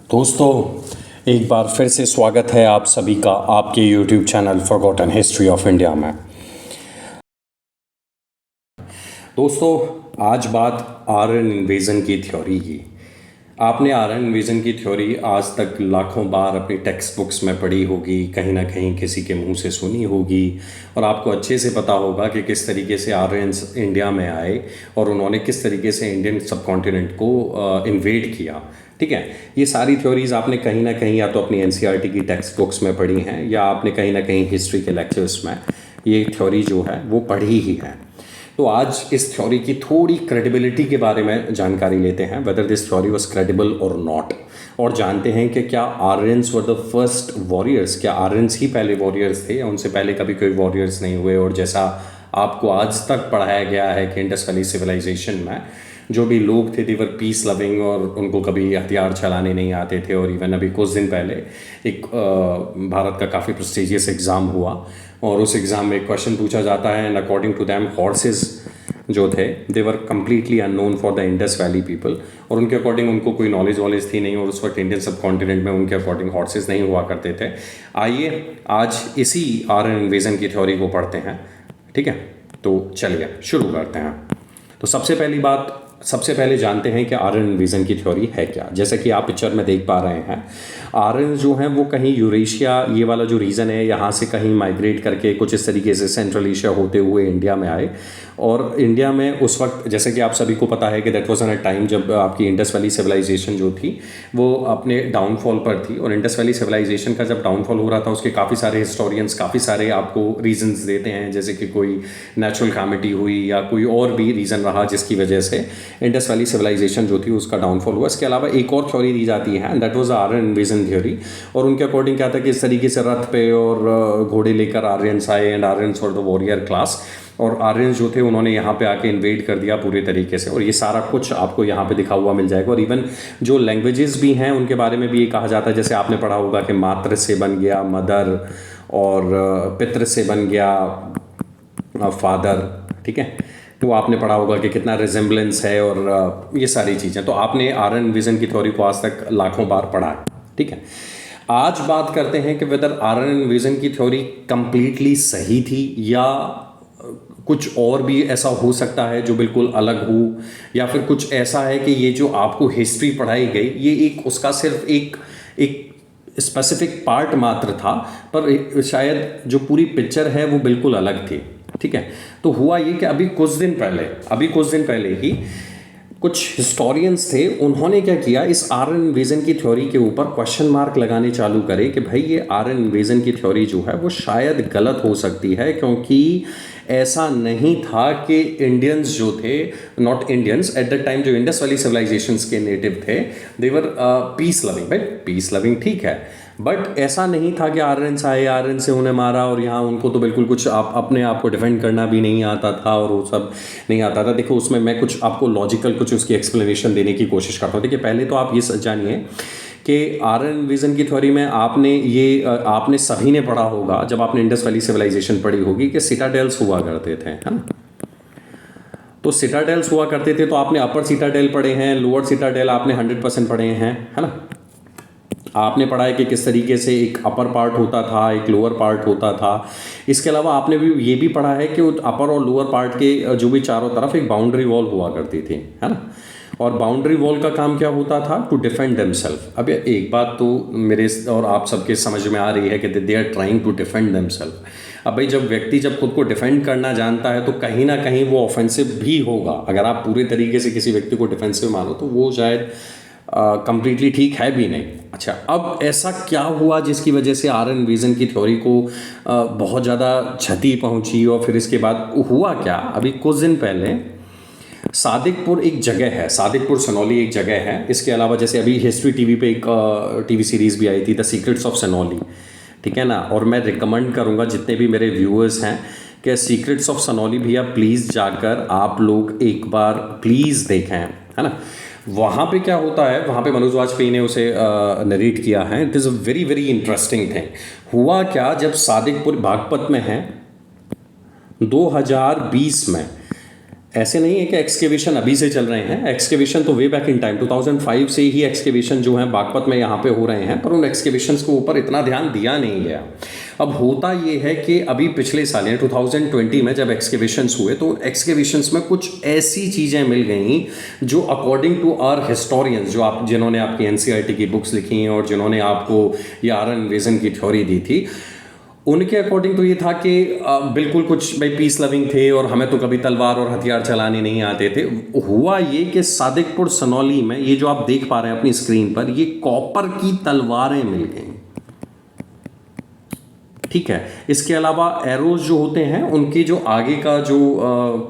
दोस्तों, एक बार फिर से स्वागत है आप सभी का आपके YouTube channel forgotten history of India में। दोस्तों, आज बात आर्यन इन्वेजन की थ्योरी की। आपने आर्यन इन्वेजन की थ्योरी आज तक लाखों बार अपनी टेक्स्ट बुक्स में पढ़ी होगी, कहीं ना कहीं किसी के मुंह से सुनी होगी, और आपको अच्छे से पता होगा कि किस तरीके से आर्यंस इंडिया में आए और उन्होंने किस तरीके से इंडियन सब कॉन्टिनेंट को इन्वेड किया। ठीक है, ये सारी थ्योरीज आपने कहीं ना कहीं या तो अपनी एनसीईआरटी की टेक्स्ट बुक्स में पढ़ी हैं या आपने कहीं ना कहीं हिस्ट्री के लेक्चर्स में ये थ्योरी जो है वो पढ़ी ही है। तो आज इस थ्योरी की थोड़ी क्रेडिबिलिटी के बारे में जानकारी लेते हैं, whether this theory was credible और नॉट, और जानते हैं कि क्या Aryans were the first warriors, क्या आर्यंस ही पहले वॉरियर्स थे या उनसे पहले कभी कोई वॉरियर्स नहीं हुए। और जैसा आपको आज तक पढ़ाया गया है कि इंडस वैली सिविलाइजेशन में जो भी लोग थे दे वर पीस लविंग और उनको कभी हथियार चलाने नहीं आते थे। और इवन अभी कुछ दिन पहले एक भारत का काफ़ी प्रेस्टिजियस एग्ज़ाम हुआ और उस एग्ज़ाम में एक क्वेश्चन पूछा जाता है, and according to them horses जो थे they were completely unknown for the Indus valley people, और उनके अकॉर्डिंग उनको कोई नॉलेज वॉलेज थी नहीं, और उस वक्त इंडियन सब कॉन्टिनेंट में उनके अकॉर्डिंग हॉर्सेस नहीं हुआ करते थे। आइए आज इसी आर्यन इन्वेजन की थ्योरी को पढ़ते हैं। ठीक है, तो चलिए शुरू करते हैं। तो सबसे पहले जानते हैं कि आर्यन इन्वेजन की थ्योरी है क्या। जैसा कि आप पिक्चर में देख पा रहे हैं, आर्यन जो हैं वो कहीं यूरेशिया, ये वाला जो रीजन है, यहाँ से कहीं माइग्रेट करके कुछ इस तरीके से सेंट्रल एशिया होते हुए इंडिया में आए। और इंडिया में उस वक्त, जैसे कि आप सभी को पता है कि that was an a time जब आपकी इंडस वैली सिविलाइजेशन जो थी वो अपने डाउनफॉल पर थी। और इंडस वैली सिविलाइजेशन का जब डाउनफॉल हो रहा था उसके काफ़ी सारे हिस्टोरियंस काफ़ी सारे आपको रीजंस देते हैं, जैसे कि कोई नेचुरल कैलामिटी हुई या कोई और भी रीज़न रहा जिसकी वजह से इंडस वैली सिविलाइजेशन जो थी उसका डाउनफॉल हुआ। इसके अलावा एक और थ्योरी दी जाती है, that was Aryan invasion theory. और उनके अकॉर्डिंग क्या था कि इस तरीके से रथ पे और घोड़े लेकर आर्यंस आए, एंड आर्यंस और द वॉरियर क्लास, और आर्यंस जो थे उन्होंने यहाँ पे आके इन्वेड कर दिया पूरे तरीके से। और ये सारा कुछ आपको यहाँ पे दिखा हुआ मिल जाएगा। और इवन जो लैंग्वेजेस भी हैं उनके बारे में भी ये कहा जाता है, जैसे आपने पढ़ा होगा कि मातृ से बन गया मदर और पितृ से बन गया फादर। ठीक है, तो आपने पढ़ा होगा कि कितना रिजेम्बलेंस है और ये सारी चीज़ें। तो आपने आर्यन इन्वेजन की थ्योरी को आज तक लाखों बार पढ़ा है। ठीक है, आज बात करते हैं कि वेदर आर्यन इन्वेजन की थ्योरी कंप्लीटली सही थी या कुछ और भी ऐसा हो सकता है जो बिल्कुल अलग हो, या फिर कुछ ऐसा है कि ये जो आपको हिस्ट्री पढ़ाई गई ये एक उसका सिर्फ एक स्पेसिफिक पार्ट मात्र था, पर शायद जो पूरी पिक्चर है वो बिल्कुल अलग थी। ठीक है, तो हुआ ये कि अभी कुछ दिन पहले ही कुछ हिस्टोरियंस थे, उन्होंने क्या किया, इस आर्यन इन्वेजन की थ्योरी के ऊपर क्वेश्चन मार्क लगाने चालू करे कि भाई ये आर्यन इन्वेजन की थ्योरी जो है वो शायद गलत हो सकती है, क्योंकि ऐसा नहीं था कि इंडियंस जो थे, not Indians at the time, जो इंडस वैली सिविलाइजेशंस के नेटिव थे, दे वर पीस लविंग। भाई पीस लविंग ठीक है, बट ऐसा नहीं था कि आर्यंस आए, आर्यन से उन्हें मारा और यहाँ उनको तो बिल्कुल कुछ अपने आप को डिफेंड करना भी नहीं आता था और वो सब नहीं आता था। देखो, उसमें मैं कुछ आपको लॉजिकल कुछ उसकी एक्सप्लेनेशन देने की कोशिश करता हूँ। देखिए, पहले तो आप ये जानिए कि आर्यन इन्वेजन की थ्योरी में आपने सभी ने पढ़ा होगा, जब आपने इंडस वैली सिविलाइजेशन पढ़ी होगी, कि सिटाडेल्स हुआ करते थे, है ना। तो सिटाडेल्स हुआ करते थे, तो आपने अपर सिटाडेल पढ़े हैं, लोअर सिटाडेल आपने 100% पढ़े हैं, है ना। आपने पढ़ा है कि किस तरीके से एक अपर पार्ट होता था, एक लोअर पार्ट होता था। इसके अलावा आपने भी ये भी पढ़ा है कि अपर और लोअर पार्ट के जो भी चारों तरफ एक बाउंड्री वॉल हुआ करती थी, है ना। और बाउंड्री वॉल का काम क्या होता था, टू डिफेंड देमसेल्फ। अब एक बात तो मेरे और आप सबके समझ में आ रही है कि they are trying to defend themselves. अब भाई जब व्यक्ति जब खुद को डिफेंड करना जानता है तो कहीं ना कहीं वो ऑफेंसिव भी होगा। अगर आप पूरे तरीके से किसी व्यक्ति को डिफेंसिव मानो तो वो शायद कंप्लीटली ठीक है भी नहीं। अच्छा, अब ऐसा क्या हुआ जिसकी वजह से आर्यन इन्वेजन की थ्योरी को बहुत ज़्यादा क्षति पहुंची, और फिर इसके बाद हुआ क्या। अभी कुछ दिन पहले सादिकपुर एक जगह है, सादिकपुर सनौली एक जगह है। इसके अलावा जैसे अभी हिस्ट्री टीवी पे एक टीवी सीरीज़ भी आई थी, द सीक्रेट्स ऑफ सनौली, ठीक है ना। और मैं रिकमेंड करूँगा जितने भी मेरे व्यूअर्स हैं कि सीक्रेट्स ऑफ सनौली भैया प्लीज़ जाकर आप लोग एक बार प्लीज़ देखें, है ना। वहाँ पे क्या होता है, वहाँ पे मनोज वाजपेयी ने उसे नरेट किया है। It is a very very interesting thing. हुआ क्या, जब सादिकपुर बागपत में है 2020 में ऐसे नहीं है कि एक्सकेवेशन अभी से चल रहे हैं, एक्सकेवेशन तो वे बैक इन टाइम 2005 से ही एक्सकेवेशन जो है बागपत में यहाँ पे हो रहे हैं, पर उन एक्सकेवेशंस के ऊपर इतना ध्यान दिया नहीं गया। अब होता ये है कि अभी पिछले साल 2020 में जब एक्सकेवेशंस हुए तो एक्सकेवेशंस में कुछ ऐसी चीज़ें मिल गई जो अकॉर्डिंग टू आवर हिस्टोरियंस, जो आप जिन्होंने आपकी एनसीईआरटी की बुक्स लिखी हैं और जिन्होंने आपको ये आर्यन इन्वेजन की थ्योरी दी थी, उनके अकॉर्डिंग तो ये था कि बिल्कुल कुछ भाई पीस लविंग थे और हमें तो कभी तलवार और हथियार चलाने नहीं आते थे। हुआ ये कि सादिकपुर सनौली में ये जो आप देख पा रहे हैं अपनी स्क्रीन पर, ये कॉपर की तलवारें मिल गई। ठीक है, इसके अलावा एरोज जो होते हैं उनकी जो आगे का जो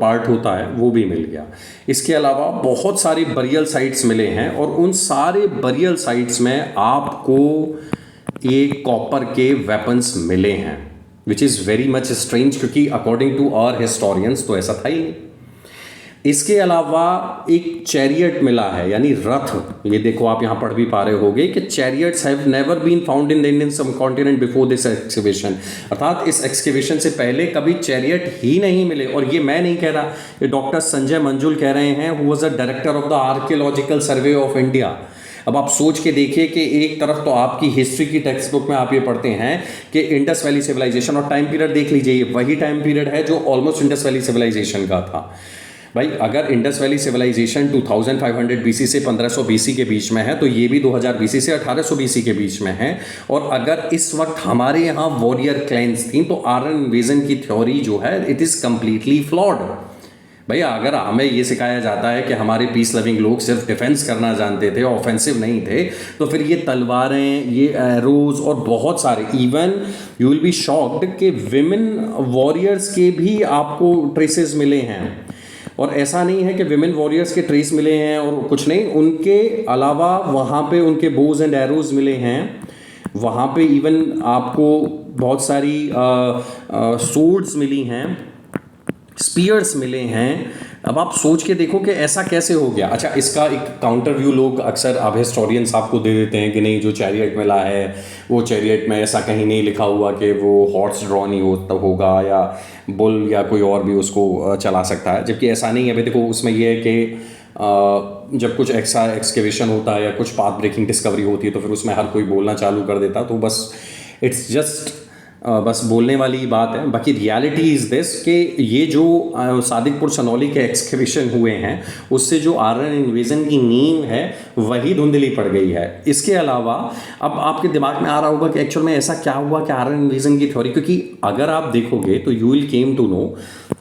पार्ट होता है वो भी मिल गया। इसके अलावा बहुत सारी बरियल साइट्स मिले हैं और उन सारे बरियल साइट्स में आपको ये कॉपर के वेपन्स मिले हैं, which is very much strange, क्योंकि अकॉर्डिंग टू आवर हिस्टोरियंस तो ऐसा था ही नहीं। इसके अलावा एक चैरियट मिला है, यानी रथ। ये देखो आप यहाँ पढ़ भी पा रहे होगे कि chariots have never been found in the Indian subcontinent before this excavation, अर्थात इस एक्सकेवेशन से पहले कभी चैरियट ही नहीं मिले। और ये मैं नहीं कह रहा, ये डॉक्टर संजय मंजुल कह रहे हैं, who was a director of the archaeological survey of India. अब आप सोच के देखिए कि एक तरफ तो आपकी हिस्ट्री की टेक्स्ट बुक में आप ये पढ़ते हैं कि इंडस वैली सिविलाइजेशन, और टाइम पीरियड देख लीजिए, वही टाइम पीरियड है जो ऑलमोस्ट इंडस वैली सिविलाइजेशन का था। भाई अगर इंडस वैली सिविलाइजेशन 2500 बीसी से 1500 बीसी के बीच में है, तो ये भी 2000 बीसी से 1800 बीसी के बीच में है। और अगर इस वक्त हमारे यहाँ वॉरियर क्लैंस थी, तो आर्यन इन्वेजन की थ्योरी जो है इट इज़ कंप्लीटली फ्लॉड। भैया अगर हमें ये सिखाया जाता है कि हमारे पीस लविंग लोग सिर्फ डिफेंस करना जानते थे, ऑफेंसिव नहीं थे, तो फिर ये तलवारें, ये एरोज और बहुत सारे, even you will be shocked कि विमेन वॉरियर्स के भी आपको ट्रेसेस मिले हैं। और ऐसा नहीं है कि विमेन वॉरियर्स के ट्रेस मिले हैं और कुछ नहीं, उनके अलावा वहाँ पे उनके बोज एंड एरोज मिले हैं। वहाँ पे इवन आपको बहुत सारी सोर्ड्स मिली हैं, स्पीयर्स मिले हैं। अब आप सोच के देखो कि ऐसा कैसे हो गया। अच्छा, इसका एक काउंटर व्यू लोग अक्सर अब हिस्टोरियंस आपको दे देते हैं कि नहीं, जो चैरियट मिला है वो चैरियट में ऐसा कहीं नहीं लिखा हुआ कि वो हॉर्स ड्रॉ नहीं होगा या बुल या कोई और भी उसको चला सकता है, जबकि ऐसा नहीं है। भाई देखो, उसमें ये है कि जब कुछ एक्सकेवेशन होता है या कुछ पाथ ब्रेकिंग डिस्कवरी होती है तो फिर उसमें हर कोई बोलना चालू कर देता, तो बस इट्स जस्ट बस बोलने वाली बात है। बाकी रियलिटी इज़ दिस कि ये जो सादिकपुर सनौली के एक्सकेवेशन हुए हैं उससे जो आर्यन इन्वेजन की नींव है वही धुंधली पड़ गई है। इसके अलावा अब आपके दिमाग में आ रहा होगा कि एक्चुअल में ऐसा क्या हुआ कि आर्यन इन्वेजन की थ्योरी, क्योंकि अगर आप देखोगे तो you will came to know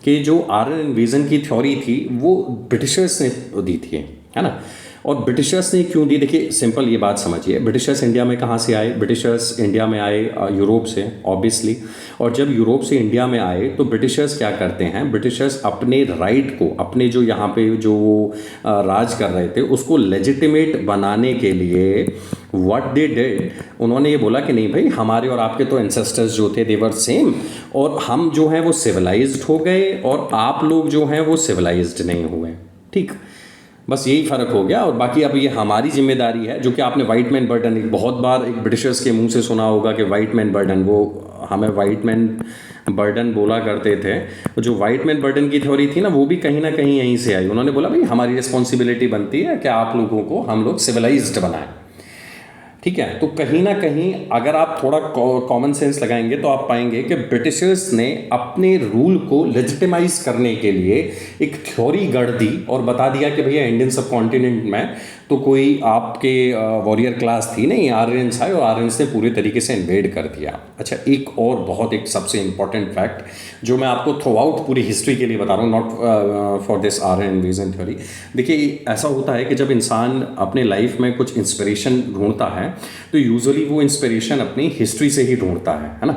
कि जो आर्यन इन्वेजन की थ्योरी थी वो ब्रिटिशर्स ने दी थी, है ना। और ब्रिटिशर्स ने क्यों दी? देखिए सिंपल ये बात समझिए, ब्रिटिशर्स इंडिया में कहाँ से आए? ब्रिटिशर्स इंडिया में आए यूरोप से ऑब्वियसली। और जब यूरोप से इंडिया में आए तो ब्रिटिशर्स क्या करते हैं, ब्रिटिशर्स अपने राइट को, अपने जो यहाँ पे जो राज कर रहे थे उसको लेजिटिमेट बनाने के लिए व्हाट दे डिड, उन्होंने ये बोला कि नहीं भाई, हमारे और आपके तो एंसेस्टर्स जो थे दे वर सेम, और हम जो हैं वो सिविलाइज्ड हो गए और आप लोग जो हैं वो सिविलाइज्ड नहीं हुए। ठीक, बस यही फ़र्क हो गया। और बाकी अब ये हमारी जिम्मेदारी है, जो कि आपने वाइट मैन बर्डन एक बहुत बार एक ब्रिटिशर्स के मुंह से सुना होगा कि वाइट मैन बर्डन, वो हमें वाइट मैन बर्डन बोला करते थे। जो वाइट मैन बर्डन की थ्योरी थी ना, वो भी कहीं ना कहीं यहीं से आई। उन्होंने बोला भाई हमारी रिस्पॉन्सिबिलिटी बनती है कि आप लोगों को हम लोग सिविलाइज्ड बनाएं। ठीक है, तो कहीं ना कहीं अगर आप थोड़ा कॉमन सेंस लगाएंगे तो आप पाएंगे कि ब्रिटिशर्स ने अपने रूल को लेजिटिमाइज करने के लिए एक थ्योरी गढ़ दी और बता दिया कि भैया इंडियन सब कॉन्टिनेंट में तो कोई आपके वॉरियर क्लास थी नहीं, आर्यंस आए और आर्यंस ने पूरे तरीके से इन्वेड कर दिया। अच्छा, एक और बहुत एक सबसे इंपॉर्टेंट फैक्ट जो मैं आपको थ्रू आउट पूरी हिस्ट्री के लिए बता रहा हूँ, not for this Aryan invasion theory. देखिए ऐसा होता है कि जब इंसान अपने लाइफ में कुछ इंस्पिरेशन ढूंढता है तो यूजुअली वो इंस्पिरेशन अपनी हिस्ट्री से ही ढूंढता है ना।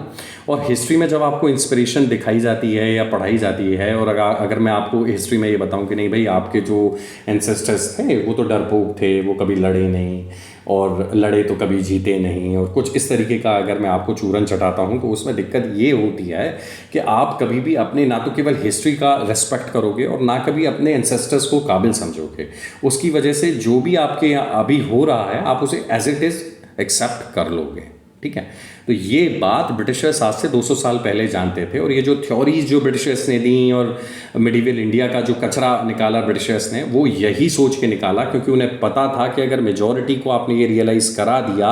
और हिस्ट्री में जब आपको इंस्पिरेशन दिखाई जाती है या पढ़ाई जाती है, और अगर मैं आपको हिस्ट्री में ये बताऊं कि नहीं भाई आपके जो एंसेस्टर्स थे वो तो डरपोक थे, वो कभी लड़े नहीं और लड़े तो कभी जीते नहीं, और कुछ इस तरीके का अगर मैं आपको चूरन चटाता हूं तो उसमें दिक्कत ये होती है कि आप कभी भी अपने ना तो केवल हिस्ट्री का रेस्पेक्ट करोगे और ना कभी अपने एंसेस्टर्स को काबिल समझोगे। उसकी वजह से जो भी आपके यहाँ अभी हो रहा है आप उसे एज इट इज़ एक्सेप्ट कर लोगे। ठीक। ठीक है। तो ये बात ब्रिटिशर्स आज से 200 साल पहले जानते थे, और ये जो थ्योरीज जो ब्रिटिशर्स ने दी और मिडिवल इंडिया का जो कचरा निकाला ब्रिटिशर्स ने, वो यही सोच के निकाला क्योंकि उन्हें पता था कि अगर मेजॉरिटी को आपने ये रियलाइज़ करा दिया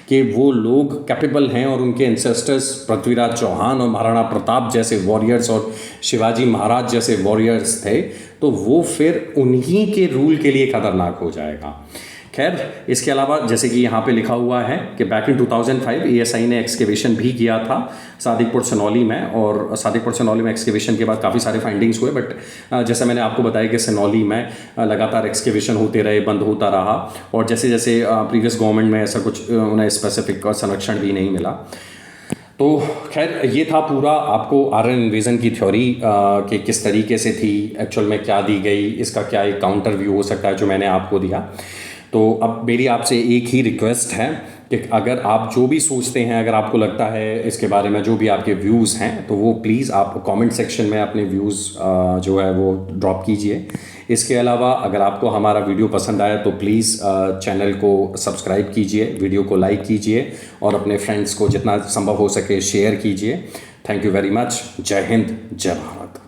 कि वो लोग कैपेबल हैं और उनके एंसेस्टर्स पृथ्वीराज चौहान और महाराणा प्रताप जैसे वॉरियर्स और शिवाजी महाराज जैसे वॉरियर्स थे, तो वो फिर उन्हीं के रूल के लिए खतरनाक हो जाएगा। खैर, इसके अलावा जैसे कि यहाँ पे लिखा हुआ है कि बैक इन 2005 एएसआई ने एक्सकेवेशन भी किया था सादिकपुर सनौली में, और सादिकपुर सनौली में एक्सकेवेशन के बाद काफ़ी सारे फाइंडिंग्स हुए, बट जैसे मैंने आपको बताया कि सनौली में लगातार एक्सकेवेशन होते रहे, बंद होता रहा, और जैसे जैसे प्रीवियस गवर्नमेंट में ऐसा कुछ उन्हें स्पेसिफिक संरक्षण भी नहीं मिला। तो खैर, ये था पूरा आपको आर्यन इन्वेजन की थ्योरी कि किस तरीके से थी, एक्चुअल में क्या दी गई, इसका क्या एक काउंटर व्यू हो सकता है जो मैंने आपको दिया। तो अब मेरी आपसे एक ही रिक्वेस्ट है कि अगर आप जो भी सोचते हैं, अगर आपको लगता है इसके बारे में, जो भी आपके व्यूज़ हैं, तो वो प्लीज़ आप कमेंट सेक्शन में अपने व्यूज़ जो है वो ड्रॉप कीजिए। इसके अलावा अगर आपको हमारा वीडियो पसंद आया तो प्लीज़ चैनल को सब्सक्राइब कीजिए, वीडियो को लाइक कीजिए, और अपने फ्रेंड्स को जितना संभव हो सके शेयर कीजिए। Thank you very much. जय हिंद, जय भारत।